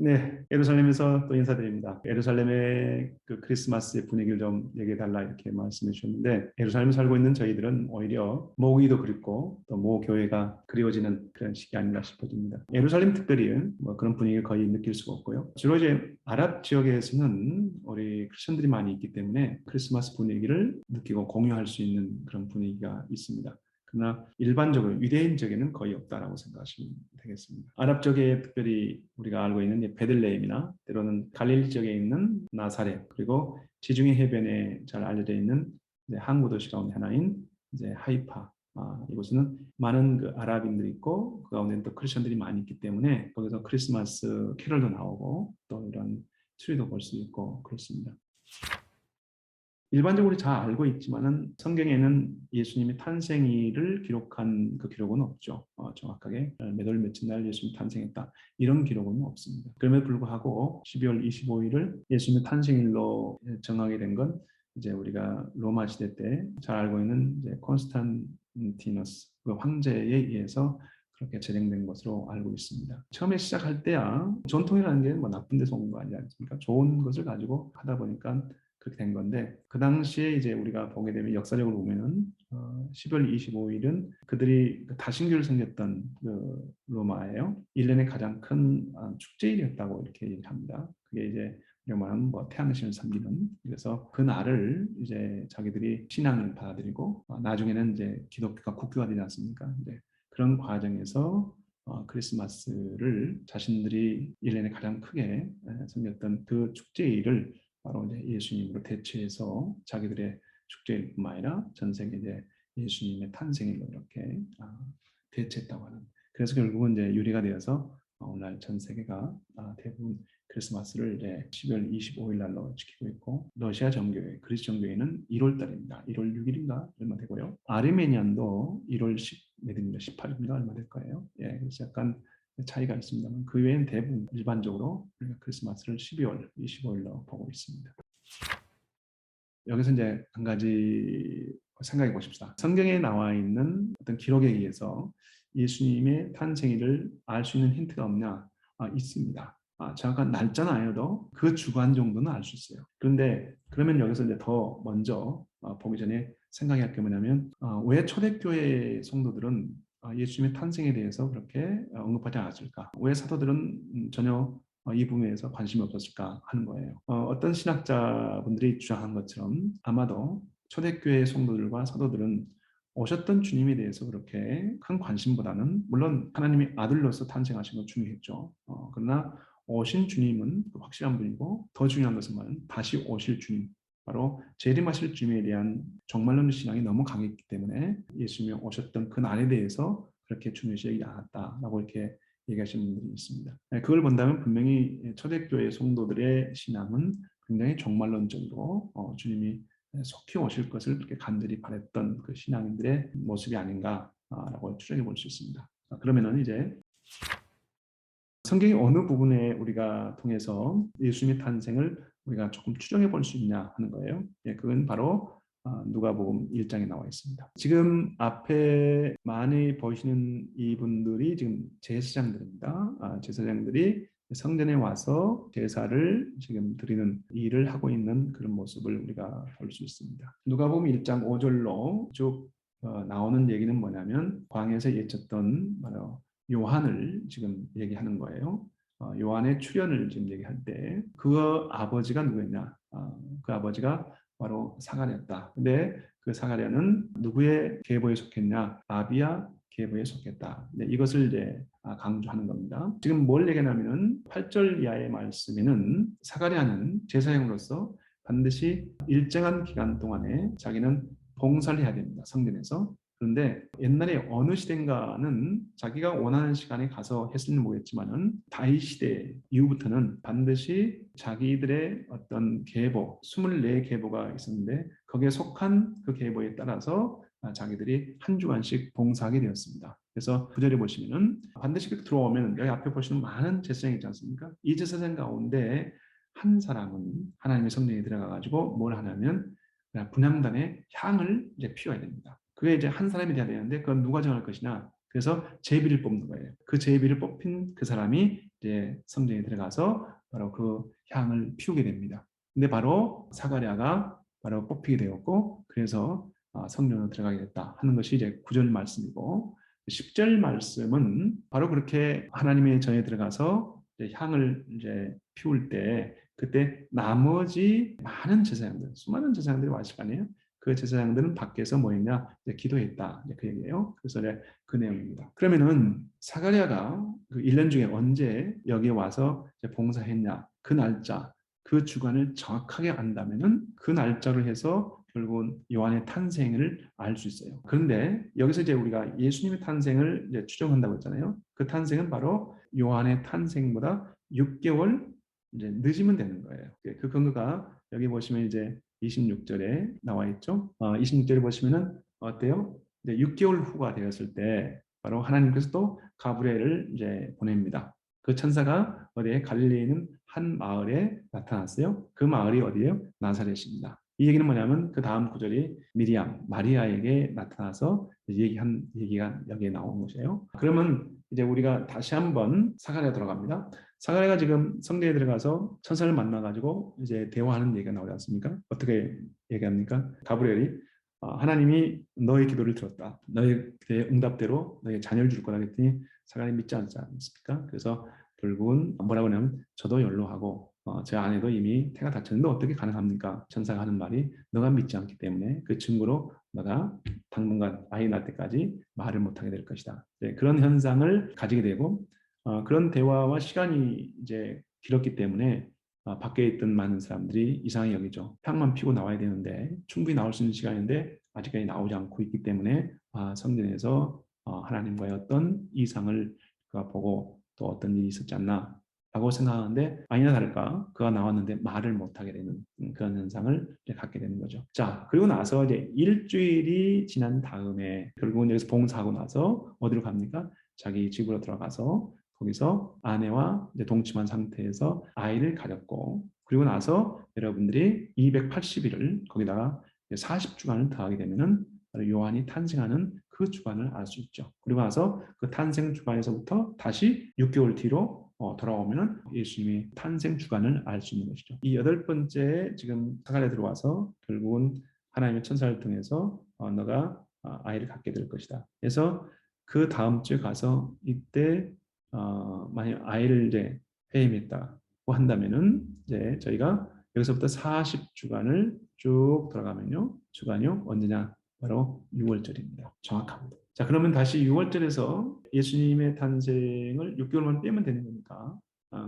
네, 예루살렘에서 또 인사드립니다. 예루살렘의 그 크리스마스의 분위기를 좀 얘기해달라 이렇게 말씀해 주셨는데, 예루살렘에 살고 있는 저희들은 오히려 모으기도 그립고 또 모교회가 그리워지는 그런 시기 아닌가 싶어집니다. 예루살렘 특별히 뭐 그런 분위기를 거의 느낄 수가 없고요. 주로 이제 아랍 지역에서는 우리 크리스천들이 많이 있기 때문에 크리스마스 분위기를 느끼고 공유할 수 있는 그런 분위기가 있습니다. 그러나 일반적으로 유대인 쪽에는 거의 없다라고 생각하시면 되겠습니다. 아랍 쪽에 특별히 우리가 알고 있는 베들레헴이나 때로는 갈릴리 쪽에 있는 나사렛, 그리고 지중해 해변에 잘 알려져 있는 이제 항구 도시 가운데 하나인 이제 하이파. 이곳은 많은 그 아랍인들이 있고 그 가운데 또 크리스천들이 많이 있기 때문에 거기서 크리스마스 캐럴도 나오고 또 이런 트리도 볼 수 있고 그렇습니다. 일반적으로 잘 알고 있지만은 성경에는 예수님의 탄생일을 기록한 그 기록은 없죠. 정확하게 몇 월 며칠 날 예수님 탄생했다 이런 기록은 없습니다. 그럼에도 불구하고 12월 25일을 예수님의 탄생일로 정하게 된 건 이제 우리가 로마 시대 때 잘 알고 있는 이제 콘스탄티너스 그 황제에 의해서 그렇게 제정된 것으로 알고 있습니다. 처음에 시작할 때야 전통이라는 게 뭐 나쁜 데서 온 거 아니지 않습니까? 좋은 것을 가지고 하다 보니까 그렇게 된 건데 그 당시에 이제 우리가 보게 되면 역사적으로 보면은 12월 25일은 그들이 다신교를 섬겼던 그 로마예요. 1년의 가장 큰 축제일이었다고 이렇게 얘기합니다. 그게 이제 말하면 뭐 태양신을 섬기는 그래서 그 날을 이제 자기들이 신앙을 받아들이고 나중에는 이제 기독교가 국교가 되지 않습니까? 이제 그런 과정에서 크리스마스를 자신들이 1년에 가장 크게 섬겼던 그 축제일을 바로 이제 예수님으로 대체해서 자기들의 축제일뿐만 아니라 전 세계 이제 예수님의 탄생일로 이렇게 대체했다고 하는. 그래서 결국은 이제 유래가 되어서 오늘날 전 세계가 대부분 크리스마스를 이제 12월 25일 날로 지키고 있고 러시아 정교회, 그리스 정교회는 1월 달입니다. 1월 6일인가 얼마 되고요. 아르메니안도 1월 10 몇입니다. 18일인가 얼마 될 거예요. 예, 그래서 약간 차이가 있습니다만 그 외엔 대부분 일반적으로 우리가 크리스마스를 12월 25일로 보고 있습니다. 여기서 이제 한 가지 생각해 보십시다. 성경에 나와 있는 어떤 기록에 의해서 예수님의 탄생일을 알 수 있는 힌트가 없냐? 있습니다. 정확한 날짜는 아니어도 그 주간 정도는 알 수 있어요. 그런데 그러면 여기서 이제 더 먼저 보기 전에 생각해야 할 게 뭐냐면 왜 초대교회 성도들은 예수님의 탄생에 대해서 그렇게 언급하지 않았을까? 왜 사도들은 전혀 이 부분에서 관심이 없었을까 하는 거예요. 어떤 신학자분들이 주장한 것처럼 아마도 초대교회 성도들과 사도들은 오셨던 주님에 대해서 그렇게 큰 관심보다는 물론 하나님의 아들로서 탄생하신 건 중요했죠. 그러나 오신 주님은 확실한 분이고 더 중요한 것은 뭐냐면 다시 오실 주님 바로 재림하실 주님에 대한 종말론의 신앙이 너무 강했기 때문에 예수님이 오셨던 그 날에 대해서 그렇게 중요시 않았다라고 이렇게 얘기하시는 분들이 있습니다. 그걸 본다면 분명히 초대교회 성도들의 신앙은 굉장히 종말론적으로 주님이 속히 오실 것을 그렇게 간절히 바랬던 그 신앙인들의 모습이 아닌가라고 추정해 볼 수 있습니다. 그러면은 이제 성경의 어느 부분에 우리가 통해서 예수님의 탄생을 우리가 조금 추정해 볼 수 있냐 하는 거예요. 예, 그건 바로 누가복음 1장에 나와 있습니다. 지금 앞에 많이 보시는 이분들이 지금 제사장들입니다. 제사장들이 성전에 와서 제사를 지금 드리는 일을 하고 있는 그런 모습을 우리가 볼 수 있습니다. 누가복음 1장 5절로 쭉 나오는 얘기는 뭐냐면 광야에서 예쳤던 바로 요한을 지금 얘기하는 거예요. 요한의 출현을 지금 얘기할 때 그 아버지가 누구였냐? 그 아버지가 바로 사가랴였다. 근데 그 사가랴는 누구의 계보에 속했냐? 아비야 계보에 속했다. 네, 이것을 이제 강조하는 겁니다. 지금 뭘 얘기하냐면은 8절 이하의 말씀에는 사가랴는 제사장으로서 반드시 일정한 기간 동안에 자기는 봉사를 해야 됩니다. 성전에서. 그런데 옛날에 어느 시대인가는 자기가 원하는 시간에 가서 했을지는 모르겠지만은 다윗 시대 이후부터는 반드시 자기들의 어떤 계보, 24계보가 있었는데 거기에 속한 그 계보에 따라서 자기들이 한 주간씩 봉사하게 되었습니다. 그래서 구절에 보시면은 반드시 들어오면 여기 앞에 보시는 많은 제사장이 있지 않습니까? 이 제사장 가운데 한 사람은 하나님의 성전에 들어가 가지고 뭘 하냐면 분향단에 향을 이제 피워야 됩니다. 그게 이제 한 사람이 돼야 되는데 그건 누가 정할 것이냐? 그래서 제비를 뽑는 거예요. 그 제비를 뽑힌 그 사람이 이제 성전에 들어가서 바로 그 향을 피우게 됩니다. 근데 바로 사가랴가 바로 뽑히게 되었고, 그래서 성전으로 들어가게 됐다 하는 것이 이제 9절 말씀이고, 10절 말씀은 바로 그렇게 하나님의 전에 들어가서 이제 향을 이제 피울 때, 그때 나머지 많은 제사장들, 수많은 제사장들이 왔을 거 아니에요. 그 제사장들은 밖에서 뭐 했냐, 이제 기도했다, 이제 그 얘기예요. 그래서 이제 그 내용입니다. 그러면은 사가랴가 그 1년 중에 언제 여기에 와서 이제 봉사했냐, 그 날짜, 그 주간을 정확하게 안다면은 그 날짜로 해서 결국은 요한의 탄생을 알 수 있어요. 그런데 여기서 이제 우리가 예수님의 탄생을 이제 추정한다고 했잖아요. 그 탄생은 바로 요한의 탄생보다 6개월 이제 늦으면 되는 거예요. 그 근거가 여기 보시면 이제 26절에 나와 있죠. 26절에 보시면은 어때요? 이제 6개월 후가 되었을 때 바로 하나님께서 또 가브리엘을 이제 보냅니다. 그 천사가 어디에 갈릴리에 있는 한 마을에 나타났어요. 그 마을이 어디예요? 나사렛입니다. 이 얘기는 뭐냐면 그 다음 구절이 미리암, 마리아에게 나타나서 얘기한 얘기가 여기에 나온 것이에요. 그러면 이제 우리가 다시 한번 사가랴 들어갑니다. 사가랴가 지금 성전에 들어가서 천사를 만나가지고 이제 대화하는 얘기가 나오지 않습니까? 어떻게 얘기합니까? 가브리엘이 하나님이 너의 기도를 들었다. 너의 기도의 응답대로 너의 자녀를 줄 거라 했더니 사가랴이 믿지 않지 않습니까? 그래서 결국은 뭐라고 하냐면 저도 연로하고 제 아내도 이미 태가 닥쳤는데 어떻게 가능합니까? 천사가 하는 말이 너가 믿지 않기 때문에 그 증거로 너가 당분간 아이 낳을 때까지 말을 못하게 될 것이다. 네, 그런 현상을 가지게 되고 그런 대화와 시간이 이제 길었기 때문에 밖에 있던 많은 사람들이 이상하게 여기죠. 향만 피고 나와야 되는데 충분히 나올 수 있는 시간인데 아직까지 나오지 않고 있기 때문에 성전에서 하나님과의 어떤 이상을 그가 보고 또 어떤 일이 있었지 않나 라고 생각하는데 아니나 다를까 그가 나왔는데 말을 못하게 되는 그런 현상을 갖게 되는 거죠. 자, 그리고 나서 이제 일주일이 지난 다음에 결국은 여기서 봉사하고 나서 어디로 갑니까? 자기 집으로 들어가서 거기서 아내와 이제 동침한 상태에서 아이를 가졌고 그리고 나서 여러분들이 280일을 거기다가 40주간을 더하게 되면은 요한이 탄생하는 그 주간을 알 수 있죠. 그리고 나서 그 탄생 주간에서부터 다시 6개월 뒤로 돌아오면은 예수님의 탄생 주간을 알 수 있는 것이죠. 이 8번째 지금 사가랴 들어와서 결국은 하나님의 천사를 통해서 너가 아이를 갖게 될 것이다. 그래서 그 다음 주에 가서 이때 만약 아이를 이제 해임했다고 한다면은 이제 저희가 여기서부터 40주간을 쭉 돌아가면요. 주간요 언제냐? 바로 6월절입니다. 정확합니다. 자, 그러면 다시 6월절에서 예수님의 탄생을 6개월만 빼면 되는 거니까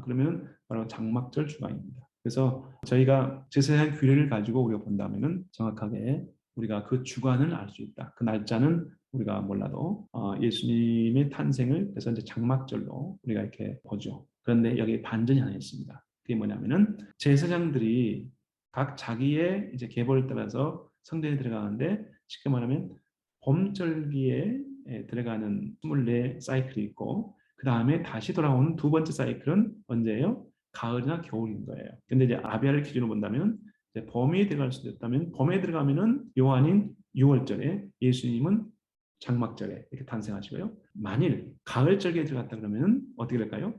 그러면 바로 장막절 주간입니다. 그래서 저희가 제사장 규례를 가지고 우리가 본다면은 정확하게 우리가 그 주간을 알 수 있다. 그 날짜는 우리가 몰라도 예수님의 탄생을 그래서 이제 장막절로 우리가 이렇게 보죠. 그런데 여기 반전이 하나 있습니다. 그게 뭐냐면은 제사장들이 각 자기의 이제 계보를 따라서 성전에 들어가는데 쉽게 말하면 봄절기에 들어가는 24 사이클이 있고 그 다음에 다시 돌아오는 두 번째 사이클은 언제예요? 가을이나 겨울인 거예요. 근데 이제 아비아를 기준으로 본다면 이제 봄에 들어갈 수도 있다면 봄에 들어가면은 요한인 6월절에 예수님은 장막절에 이렇게 탄생하시고요. 만일 가을절기에 들어갔다 그러면 어떻게 될까요?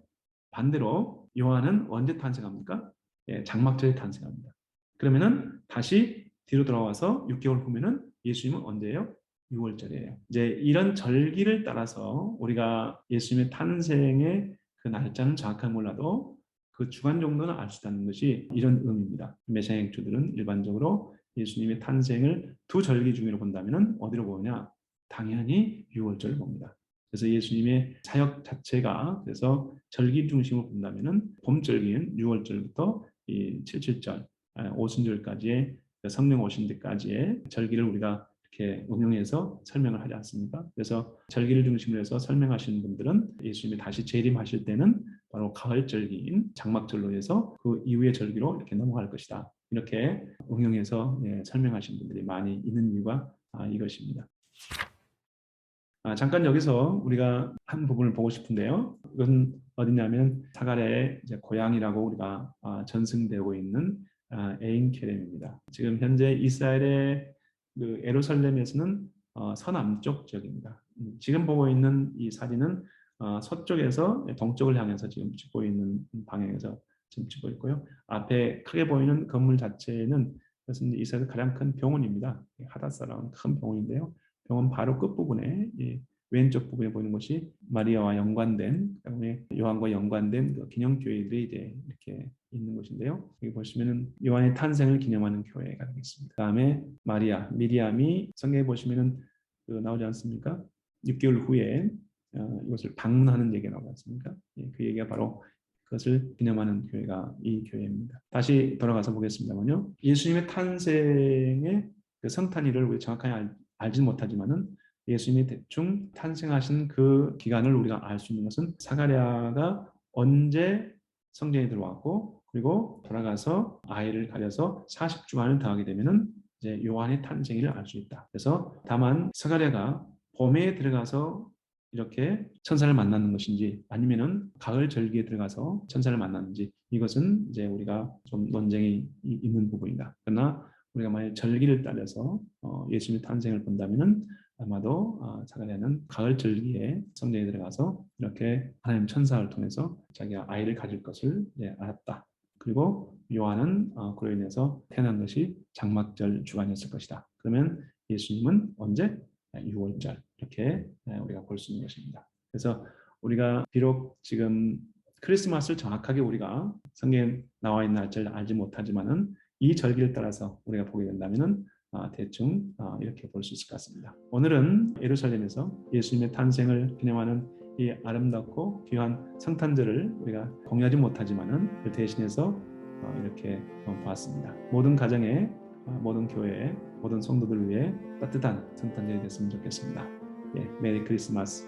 반대로 요한은 언제 탄생합니까? 예, 장막절에 탄생합니다. 그러면은 다시 뒤로 돌아와서 6개월 후면은 예수님은 언제예요? 6월절이에요. 이제 이런 절기를 따라서 우리가 예수님의 탄생의 그 날짜는 정확하게 몰라도 그 주간 정도는 알 수 있다는 것이 이런 의미입니다. 메시아행주들은 일반적으로 예수님의 탄생을 두 절기 중으로 본다면 어디로 보느냐? 당연히 6월절을 봅니다. 그래서 예수님의 사역 자체가 그래서 절기 중심으로 본다면은 봄절기는 6월절부터 이 77절, 오순절까지의 성령 오신 데까지의 절기를 우리가 이렇게 응용해서 설명을 하지 않습니까? 그래서 절기를 중심으로 해서 설명하시는 분들은 예수님이 다시 재림하실 때는 바로 가을절기인 장막절로 해서 그 이후의 절기로 이렇게 넘어갈 것이다. 이렇게 응용해서 설명하시는 분들이 많이 있는 이유가 이것입니다. 잠깐 여기서 우리가 한 부분을 보고 싶은데요. 이것은 어디냐면 사가랴의 이제 고향이라고 우리가 전승되고 있는 에인케렘입니다. 지금 현재 이스라엘의 그 예루살렘에서는 서남쪽 지역입니다. 지금 보고 있는 이 사진은 서쪽에서 동쪽을 향해서 지금 찍고 있는 방향에서 지금 찍고 있고요. 앞에 크게 보이는 건물 자체는 그것은 이스라엘 가장 큰 병원입니다. 하닷사라는 큰 병원인데요. 병원 바로 끝부분에 왼쪽 부분에 보이는 것이 마리아와 연관된, 그다음에 요한과 연관된 그 기념교회들이 이제 이렇게 있는 곳인데요. 여기 보시면은 요한의 탄생을 기념하는 교회가 되겠습니다. 그다음에 마리아, 미리암이 성경에 보시면은 나오지 않습니까? 6개월 후에 이것을 방문하는 얘기가 나오지 않습니까? 그 얘기가 바로 그것을 기념하는 교회가 이 교회입니다. 다시 돌아가서 보겠습니다만요. 예수님의 탄생의 그 성탄일을 우리 정확하게 알지는 못하지만은 예수님이 대충 탄생하신 그 기간을 우리가 알 수 있는 것은 사가랴가 언제 성전에 들어왔고 그리고 돌아가서 아이를 가져서 40주간을 더하게 되면은 이제 요한의 탄생일을 알 수 있다. 그래서 다만 사가랴가 봄에 들어가서 이렇게 천사를 만나는 것인지 아니면은 가을 절기에 들어가서 천사를 만났는지 이것은 이제 우리가 좀 논쟁이 있는 부분이다. 그러나 우리가 만약 절기를 따라서 예수님의 탄생을 본다면은 아마도 사가랴는 가을 절기에 성전에 들어가서 이렇게 하나님 천사를 통해서 자기가 아이를 가질 것을 알았다. 그리고 요한은 그로 인해서 태어난 것이 장막절 주간이었을 것이다. 그러면 예수님은 언제? 6월절 이렇게 우리가 볼 수 있는 것입니다. 그래서 우리가 비록 지금 크리스마스를 정확하게 우리가 성경에 나와 있는 날짜를 알지 못하지만은 이 절기를 따라서 우리가 보게 된다면은 대충 이렇게 볼 수 있을 것 같습니다. 오늘은 예루살렘에서 예수님의 탄생을 기념하는 이 아름답고 귀한 성탄절을 우리가 공유하지 못하지만은 그 대신해서 이렇게 보았습니다. 모든 가정에 모든 교회에 모든 성도들 위해 따뜻한 성탄절이 됐으면 좋겠습니다. 메리 크리스마스.